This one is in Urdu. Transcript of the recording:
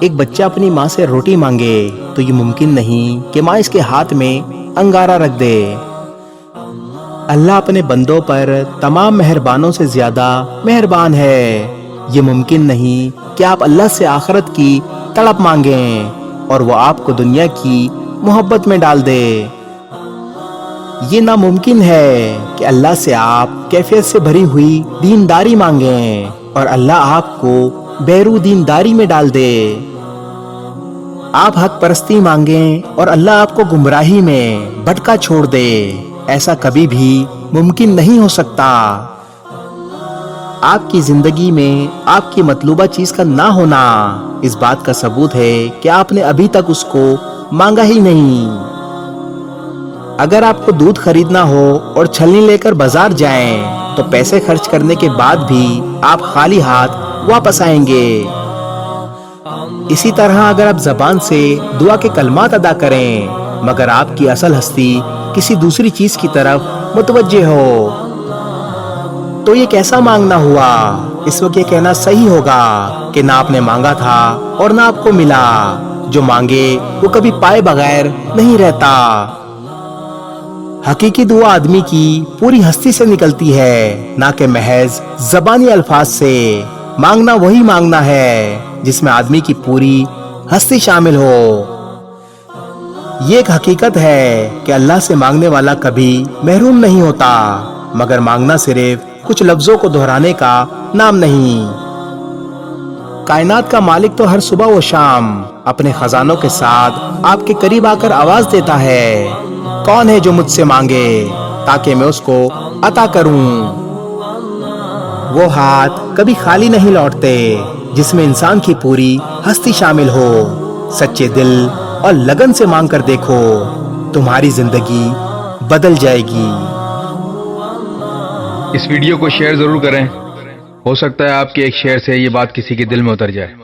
ایک بچہ اپنی ماں سے روٹی مانگے تو یہ ممکن نہیں کہ ماں اس کے ہاتھ میں انگارہ رکھ دے۔ اللہ اپنے بندوں پر تمام مہربانوں سے زیادہ مہربان ہے۔ یہ ممکن نہیں کہ آپ اللہ سے آخرت کی تڑپ مانگیں اور وہ آپ کو دنیا کی محبت میں ڈال دے۔ یہ ناممکن ہے کہ اللہ سے آپ کیفیت سے بھری ہوئی دینداری مانگیں اور اللہ آپ کو بیرو دینداری میں ڈال دے۔ آپ حق پرستی مانگیں اور اللہ آپ کو گمراہی میں بھٹکا چھوڑ دے۔ ایسا کبھی بھی ممکن نہیں ہو سکتا۔ آپ کی زندگی میں آپ کی مطلوبہ چیز کا نہ ہونا اس بات کا ثبوت ہے کہ آپ نے ابھی تک اس کو مانگا ہی نہیں۔ اگر آپ کو دودھ خریدنا ہو اور چھلنی لے کر بازار جائیں تو پیسے خرچ کرنے کے بعد بھی آپ خالی ہاتھ واپس آئیں گے۔ اسی طرح اگر آپ زبان سے دعا کے کلمات ادا کریں مگر آپ کی اصل ہستی کسی دوسری چیز کی طرف متوجہ ہو تو یہ کیسا مانگنا ہوا؟ اس وقت یہ کہنا صحیح ہوگا کہ نہ آپ نے مانگا تھا اور نہ آپ کو ملا۔ جو مانگے وہ کبھی پائے بغیر نہیں رہتا۔ حقیقی دعا آدمی کی پوری ہستی سے نکلتی ہے نہ کہ محض زبانی الفاظ سے۔ مانگنا وہی مانگنا ہے جس میں آدمی کی پوری ہستی شامل ہو۔ یہ ایک حقیقت ہے کہ اللہ سے مانگنے والا کبھی محروم نہیں ہوتا مگر مانگنا صرف کچھ لفظوں کو دہرانے کا نام نہیں۔ کائنات کا مالک تو ہر صبح و شام اپنے خزانوں کے ساتھ آپ کے قریب آ کر آواز دیتا ہے، کون ہے جو مجھ سے مانگے تاکہ میں اس کو عطا کروں۔ وہ ہاتھ کبھی خالی نہیں لوٹتے جس میں انسان کی پوری ہستی شامل ہو۔ سچے دل اور لگن سے مانگ کر دیکھو، تمہاری زندگی بدل جائے گی۔ اس ویڈیو کو شیئر ضرور کریں، ہو سکتا ہے آپ کے ایک شیئر سے یہ بات کسی کے دل میں اتر جائے۔